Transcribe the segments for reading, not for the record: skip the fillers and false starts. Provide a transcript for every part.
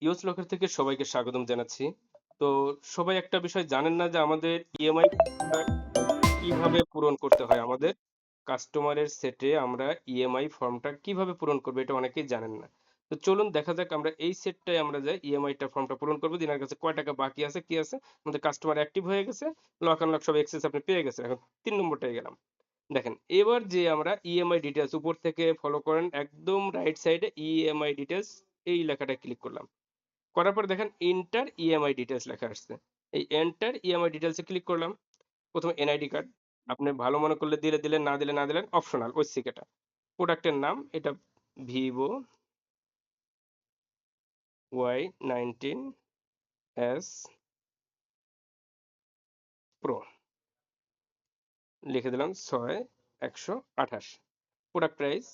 Use locker থেকে সবাইকে স্বাগতম জানাচ্ছি। তো সবাই একটা বিষয় জানেন না যে আমাদের ইএমআই কিভাবে পূরণ করতে হয়। আমাদের কাস্টমারের সেটে আমরা ইএমআই ফর্মটা কিভাবে পূরণ করব এটা অনেকেই জানেন না। তো চলুন দেখা যাক আমরা এই সেটটায় আমরা যাই ইএমআইটা ফর্মটা পূরণ করব। যে এনার কাছে কয় টাকা বাকি আছে, কি আছে। আমাদের কাস্টমার অ্যাক্টিভ হয়ে গেছে। লক আনলক সব অ্যাক্সেস আপনি পেয়ে গেছেন। এখন ৩ নম্বরটায় গেলাম। দেখেন এবার যে আমরা ইএমআই ডিটেইলস উপর থেকে ফলো করেন একদম রাইট সাইডে ইএমআই ডিটেইলস এই লেখাটা ক্লিক করলাম। করার পর দেখেন এন্টার ইএমআই ডিটেইলস লেখা আসছে। এই এন্টার ইএমআই ডিটেইলস এ ক্লিক করলাম। প্রথমে এনআইডি কার্ড আপনি ভালো মনে করলে দিলে দিলেন, না দিলে না দিলেন, অপশনাল ঐচ্ছিক এটা। প্রোডাক্টের নাম এটা ভিভো Y19s প্রো লিখে দিলাম ৬,১২৮। প্রোডাক্ট প্রাইস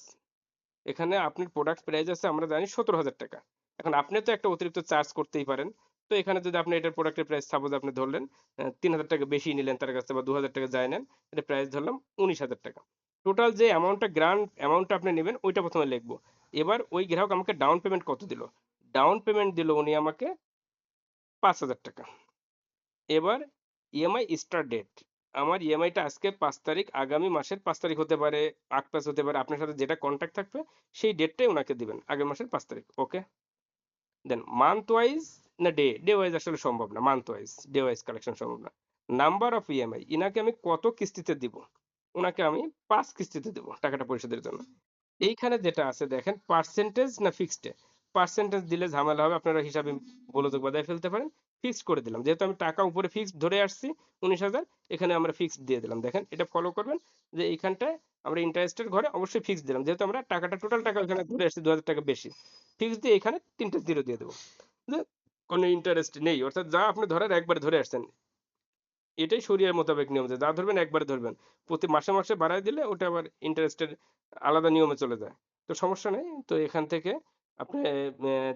এখানে আপনার প্রোডাক্ট প্রাইস আছে আমরা জানি ১৭,০০০ টাকা। এখন আপনি তো একটা অতিরিক্ত চার্জ করতেই পারেন। তো এখানে যদি আপনি এটার প্রোডাক্টের প্রাইস সাপোজ আপনি ধরলেন ৩,০০০ টাকা বেশি নিলেন তার কাছে বা ২,০০০ টাকা যাই নেন, এটা প্রাইস ধরলাম ১৯,০০০ টাকা। টোটাল যে অ্যামাউন্টটা গ্রান্ড অ্যামাউন্টটা আপনি নেবেন ওইটা প্রথমে লিখবো। এবার ওই গ্রাহক আমাকে ডাউন পেমেন্ট কত দিল? ডাউন পেমেন্ট দিল উনি আমাকে ৫,০০০ টাকা। এবার ইএমআই স্টার্ট ডেট। আমার ইএমআইটা আজকে ৫ তারিখ, আগামী মাসের ৫ তারিখ হতে পারে, ৮/৫ হতে পারে। আপনার সাথে যেটা কন্ট্যাক্ট থাকবে সেই ডেটটাই উনাকে দিবেন। আগের মাসের ৫ তারিখ। ওকে? দেন মান্থ ওয়াইজ না ডে? ডে ওয়াইজ আসলে সম্ভব না। Month wise, day wise collection সম্ভব না। নাম্বার অফ ইএমআই ইনাকে আমি কত কিস্তিতে দিব? উনাকে আমি ৫ কিস্তিতে দেব টাকাটা পরিশোধের জন্য। এইখানে যেটা আছে দেখেন পার্সেন্টেজ না ফিক্সড এ? পার্সেন্টেজ দিলে ঝামেলা হবে। আপনারা হিসাবে গোলযোগ বাধায় ফেলতে পারেন। ফিক্সড করে দিলাম। যেহেতু আমি টাকা উপরে ফিক্সড ধরে আসছি ১৯,০০০, এখানে আমরা ফিক্সড দিয়ে দিলাম। দেখেন এটা ফলো করবেন যে এইখানটায় আমরা ইন্টারেস্টের ঘরে অবশ্যই ফিক্সড দিলাম। যেহেতু আমরা টাকাটা টোটাল টাকা ওখানে ধরে আসছি ২,০০০ টাকা বেশি। ফিক্সড দিয়ে এখানে ৩টা জিরো দিয়ে দেব। যে কোনো ইন্টারেস্ট নেই। অর্থাৎ যা আপনি ধরেন একবারে ধরে আসছেন। এটাই শরিয়ার মোতাবেক নিয়ম যে যা ধরবেন একবারে ধরবেন। প্রতি মাসে মাসে বাড়ায় দিলে ওটা আবার ইন্টারেস্টের আলাদা নিয়মে চলে যায়। তো সমস্যা নেই। তো এখান থেকে আপনি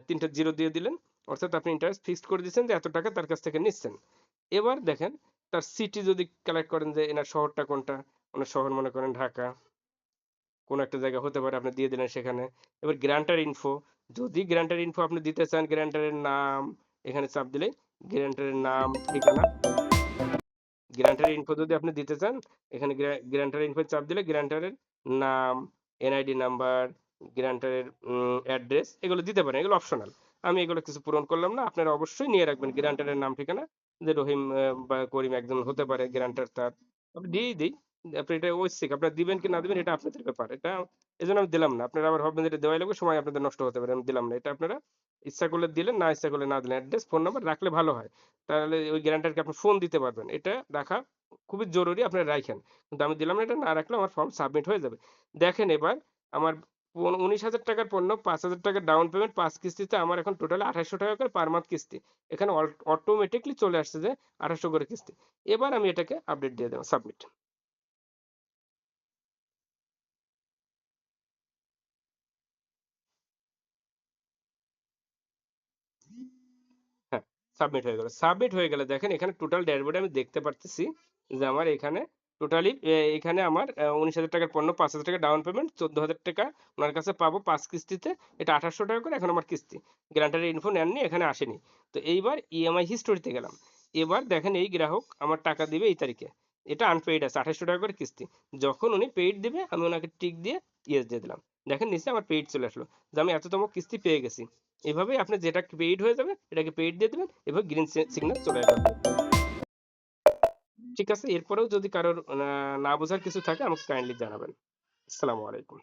৩ টা জিরো দিয়ে দিলেন। অর্থাৎ আপনি ইন্টারেস্ট ফিক্সড করে দিচ্ছেন যে এত টাকা তার কাছ থেকে নিচ্ছেন। এবার দেখেন তার সিটি যদি কালেক্ট করেন যে এনার শহরটা কোনটা? ওনার শহর মনে করেন ঢাকা। কোন একটা জায়গা হতে পারে আপনি দিয়ে দিলেন সেখানে। এবার গ্রান্টার ইনফো যদি গ্রান্টার ইনফো আপনি দিতে চান গ্রান্টারের নাম এখানে চাপ দিলেই গ্রান্টারের নাম, ঠিকানা গ্রান্টার ইনফো যদি আপনি দিতে চান এখানে গ্রান্টার ইনফো চাপ দিলে গ্রান্টারের নাম, এনআইডি নাম্বার, গ্রান্টারের অ্যাড্রেস এগুলো দিতে পারেন। এগুলো অপশনাল। আমি এগুলো কিছু পূরণ করলাম না। আপনারা অবশ্যই নিয়ে রাখবেন গ্রান্টারের নাম ঠিকানা। যে রহিম বা করিম একজন হতে পারে গ্রান্টার তার। আমি দিয়েই দেই। আপনি এটা ঐচ্ছিক। আপনারা দিবেন কি না দিবেন এটা আপনাদের ব্যাপার। এটা এজন্য আমি দিলাম না। আপনারা আবার ভাববেন যে এটা দেওয়াই লাগবে সময় আপনাদের নষ্ট হতে পারে। আমি দিলাম না। এটা আপনারা ইচ্ছা করলে দিলেন, না ইচ্ছা করলে না দিলেন। অ্যাড্রেস, ফোন নাম্বার রাখলে ভালো হয়। তাহলে ওই গ্যারান্টারকে আপনি ফোন দিতে পারবেন। এটা রাখা খুবই জরুরি, আপনারা রাইখেন। কিন্তু আমি দিলাম না, এটা না রাখলেও আমার ফর্ম সাবমিট হয়ে যাবে। দেখেন এবার আমার ১৯,০০০ টাকার পণ্য ৫,০০০ টাকা ডাউন পেমেন্ট ৫ কিস্তিতে আমার এখন টোটাল ৳২৮০০ করে পার মান্থ কিস্তি। এখানে অটোমেটিক্যালি চলে আসছে যে ২৮০০ করে কিস্তি। এবার আমি এটাকে আপডেট দিয়ে দেব সাবমিট। হ্যাঁ, সাবমিট হয়ে গেল। সাবমিট হয়ে গেলে দেখেন এখানে টোটাল ড্যাশবোর্ডে আমি দেখতে পারতেছি যে আমার এখানে টোটালি এখানে আমার ১৯,০০০ টাকার পণ্য ৫,০০০ টাকা ডাউন পেমেন্ট ১৪,০০০ টাকা উনার কাছে পাবো ৫ কিস্তিতে। এটা ৳২৮০০ করে এখন আমার কিস্তি। গ্যারান্টারের ইনফো নেননি, এখানে আসেনি। তো এইবার ইএমআই হিস্টোরিতে গেলাম। এবার দেখেন এই গ্রাহক আমার টাকা দিবে এই তারিখে। এটা আনপেইড আছে ৳২৮০০ করে কিস্তি। যখন উনি পেইড দিবে আমি উনাকে টিক দিয়ে ইয়েস দিয়ে দিলাম। দেখেন নিচে আমার পেইড চলে আসলো। যে আমি এততম কিস্তি পেয়ে গেছি। এভাবেই আপনি যেটা পেইড হয়ে যাবে এটাকে পেইড দিয়ে দিবেন। এভাবে গ্রিন সিগন্যাল চলে আসবে। ঠিক আছে? এরপরেও যদি কারোর না বোঝার কিছু থাকে আমাকে কাইন্ডলি জানাবেন। আসসালামু আলাইকুম।